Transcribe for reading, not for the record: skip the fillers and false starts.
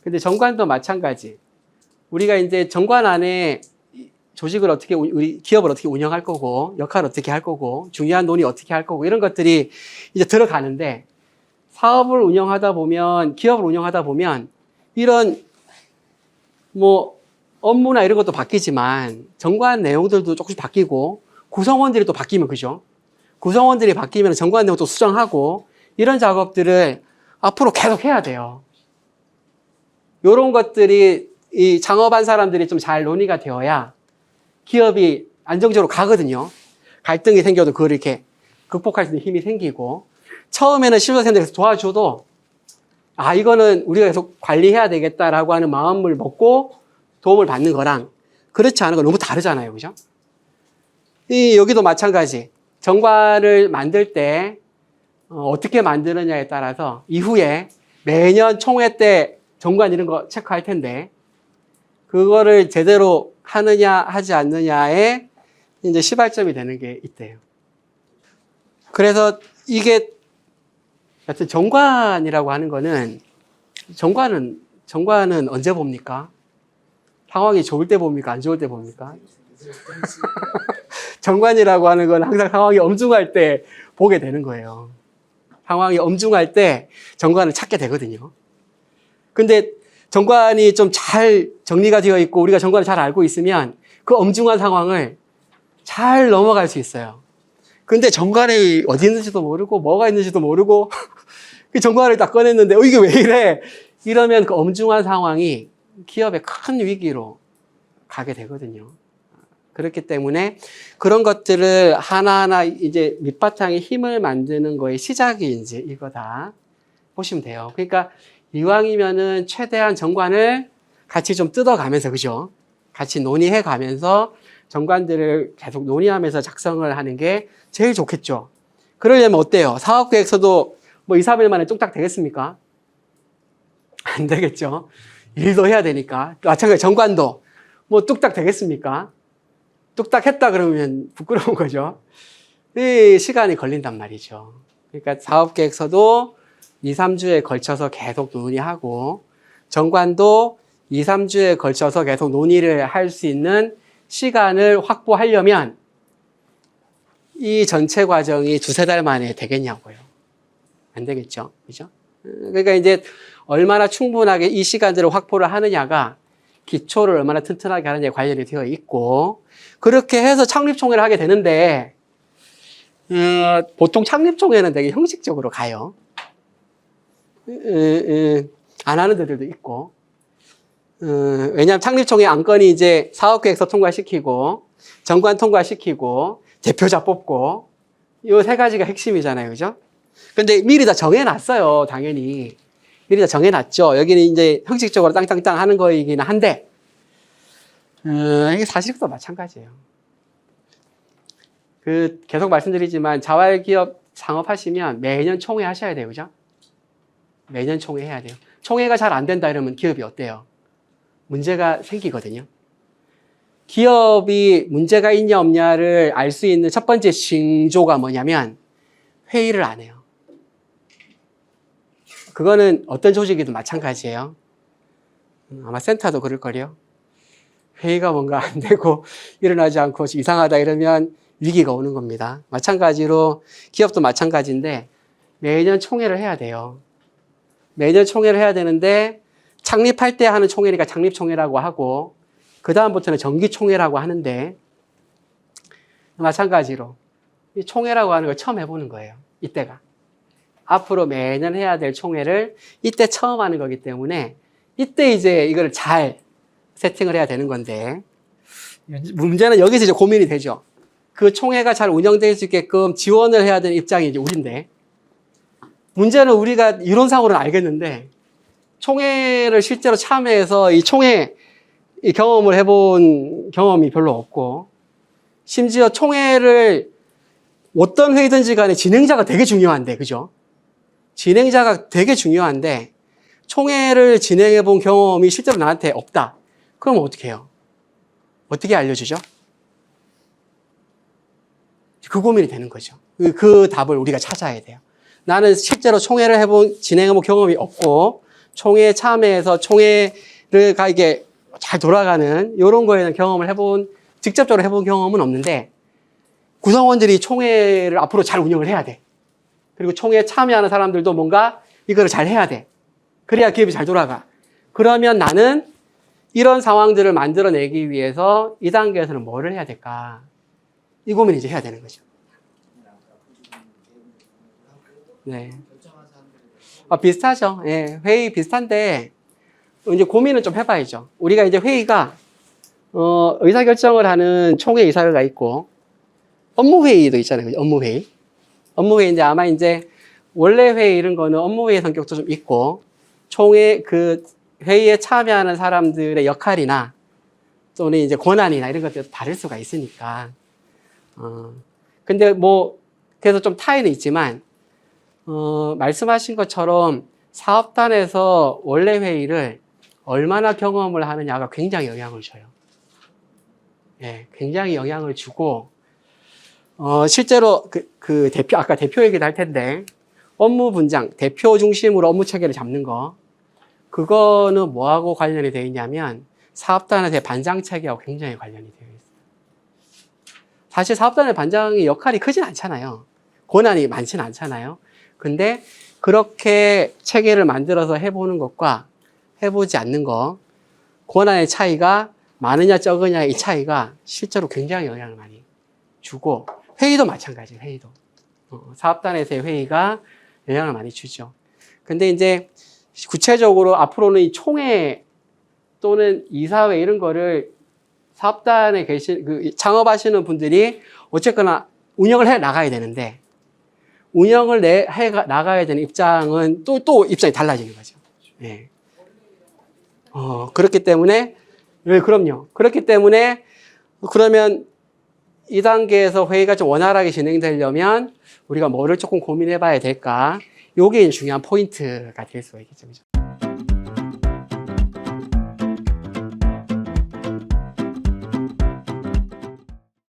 근데 정관도 마찬가지. 우리가 이제 정관 안에 조직을 어떻게, 우리 기업을 어떻게 운영할 거고, 역할을 어떻게 할 거고, 중요한 논의 어떻게 할 거고, 이런 것들이 이제 들어가는데, 사업을 운영하다 보면, 기업을 운영하다 보면, 이런, 뭐, 업무나 이런 것도 바뀌지만, 정관 내용들도 조금씩 바뀌고, 구성원들이 또 바뀌면, 그죠? 구성원들이 바뀌면 정관 내용도 수정하고, 이런 작업들을 앞으로 계속 해야 돼요. 이런 것들이, 이 창업한 사람들이 좀 잘 논의가 되어야 기업이 안정적으로 가거든요. 갈등이 생겨도 그걸 이렇게 극복할 수 있는 힘이 생기고, 처음에는 실무생들에서 도와줘도, 아, 이거는 우리가 계속 관리해야 되겠다라고 하는 마음을 먹고 도움을 받는 거랑 그렇지 않은 건 너무 다르잖아요. 그죠? 여기도 마찬가지. 정관을 만들 때 어떻게 만드느냐에 따라서 이후에 매년 총회 때 정관 이런 거 체크할 텐데, 그거를 제대로 하느냐 하지 않느냐에 이제 시발점이 되는 게 있대요. 그래서 이게 하여튼 정관이라고 하는 거는, 정관은 언제 봅니까? 상황이 좋을 때 봅니까? 안 좋을 때 봅니까? 정관이라고 하는 건 항상 상황이 엄중할 때 보게 되는 거예요. 상황이 엄중할 때 정관을 찾게 되거든요. 근데 정관이 좀 잘 정리가 되어 있고 우리가 정관을 잘 알고 있으면 그 엄중한 상황을 잘 넘어갈 수 있어요. 근데 정관이 어디 있는지도 모르고 뭐가 있는지도 모르고 그 정관을 딱 꺼냈는데 이게 왜 이래? 이러면 그 엄중한 상황이 기업의 큰 위기로 가게 되거든요. 그렇기 때문에 그런 것들을 하나하나 이제 밑바탕에 힘을 만드는 거의 시작이 이제 이거다 보시면 돼요. 그러니까 이왕이면은 최대한 정관을 같이 좀 뜯어가면서, 그죠? 같이 논의해 가면서 정관들을 계속 논의하면서 작성을 하는 게 제일 좋겠죠. 그러려면 어때요? 사업계획서도 뭐 2, 3일 만에 뚝딱 되겠습니까? 안 되겠죠. 일도 해야 되니까. 마찬가지 정관도 뭐 뚝딱 되겠습니까? 뚝딱 했다 그러면 부끄러운 거죠. 이 시간이 걸린단 말이죠. 그러니까 사업계획서도 2, 3주에 걸쳐서 계속 논의하고 정관도 2, 3주에 걸쳐서 계속 논의를 할 수 있는 시간을 확보하려면 이 전체 과정이 2, 3달 만에 되겠냐고요. 안 되겠죠. 그죠? 그러니까 이제 얼마나 충분하게 이 시간들을 확보를 하느냐가 기초를 얼마나 튼튼하게 하느냐에 관련이 되어 있고, 그렇게 해서 창립총회를 하게 되는데, 보통 창립총회는 되게 형식적으로 가요. 안 하는 데들도 있고, 왜냐하면 창립총회 안건이 이제 사업계획서 통과시키고, 정관 통과시키고, 대표자 뽑고, 이 3가지가 핵심이잖아요. 그죠? 근데 미리 다 정해놨어요. 당연히. 미리 다 정해놨죠. 여기는 이제 형식적으로 땅땅땅 하는 거이긴 한데, 이게 사실도 마찬가지예요. 계속 말씀드리지만, 자활기업 창업하시면 매년 총회 하셔야 돼요. 그죠? 매년 총회 해야 돼요. 총회가 잘 안 된다 이러면 기업이 어때요? 문제가 생기거든요. 기업이 문제가 있냐 없냐를 알 수 있는 첫 번째 징조가 뭐냐면 회의를 안 해요. 그거는 어떤 조직이든 마찬가지예요. 아마 센터도 그럴 거예요. 회의가 뭔가 안 되고 일어나지 않고 이상하다 이러면 위기가 오는 겁니다. 마찬가지로 기업도 마찬가지인데 매년 총회를 해야 돼요. 매년 총회를 해야 되는데 창립할 때 하는 총회니까 창립총회라고 하고 그 다음부터는 정기총회라고 하는데 마찬가지로 이 총회라고 하는 걸 처음 해보는 거예요. 이때가. 앞으로 매년 해야 될 총회를 이때 처음 하는 거기 때문에 이때 이제 이걸 잘 세팅을 해야 되는 건데 문제는 여기서 이제 고민이 되죠. 그 총회가 잘 운영될 수 있게끔 지원을 해야 되는 입장이 이제 우리인데 문제는 우리가 이론상으로는 알겠는데 총회를 실제로 참여해서 이 총회 경험을 해본 경험이 별로 없고 심지어 총회를 어떤 회의든지 간에 진행자가 되게 중요한데, 그죠? 진행자가 되게 중요한데 총회를 진행해 본 경험이 실제로 나한테 없다. 그럼 어떻게 해요? 어떻게 알려주죠? 그 고민이 되는 거죠. 그 답을 우리가 찾아야 돼요. 나는 실제로 총회를 진행해 본 경험이 없고 총회에 참여해서 총회가 이게 잘 돌아가는 이런 거에는 경험을 직접적으로 해본 경험은 없는데 구성원들이 총회를 앞으로 잘 운영을 해야 돼. 그리고 총회에 참여하는 사람들도 뭔가 이거를 잘 해야 돼. 그래야 기업이 잘 돌아가. 그러면 나는 이런 상황들을 만들어내기 위해서 이 단계에서는 뭐를 해야 될까? 이 고민을 이제 해야 되는 거죠. 네. 비슷하죠. 예, 회의 비슷한데, 이제 고민은 좀 해봐야죠. 우리가 이제 회의가, 의사결정을 하는 총회 이사회가 있고, 업무회의도 있잖아요. 업무회의. 업무회의인데 아마 이제 원래 회의 이런 거는 업무회의 성격도 좀 있고, 총회 그 회의에 참여하는 사람들의 역할이나 또는 이제 권한이나 이런 것들도 다를 수가 있으니까. 근데 뭐, 그래서 좀 차이는 있지만, 말씀하신 것처럼 사업단에서 원래 회의를 얼마나 경험을 하느냐가 굉장히 영향을 줘요. 예, 굉장히 영향을 주고, 실제로 그 대표, 아까 대표 얘기도 할 텐데, 업무 분장, 대표 중심으로 업무 체계를 잡는 거, 그거는 뭐하고 관련이 되어 있냐면, 사업단에서의 반장 체계하고 굉장히 관련이 되어 있어요. 사실 사업단의 반장의 역할이 크진 않잖아요. 권한이 많지는 않잖아요. 근데 그렇게 체계를 만들어서 해보는 것과 해보지 않는 것, 권한의 차이가 많으냐 적으냐의 이 차이가 실제로 굉장히 영향을 많이 주고, 회의도 마찬가지예요. 회의도. 사업단에서의 회의가 영향을 많이 주죠. 근데 이제 구체적으로 앞으로는 이 총회 또는 이사회 이런 거를 사업단에 창업하시는 분들이 어쨌거나 운영을 해 나가야 되는데, 운영을 해 나가야 되는 입장은 또 입장이 달라지는 거죠. 예. 그렇기 때문에, 네, 그럼요. 그렇기 때문에, 그러면 이 단계에서 회의가 좀 원활하게 진행되려면 우리가 뭐를 조금 고민해 봐야 될까? 요게 중요한 포인트가 될 수가 있겠죠.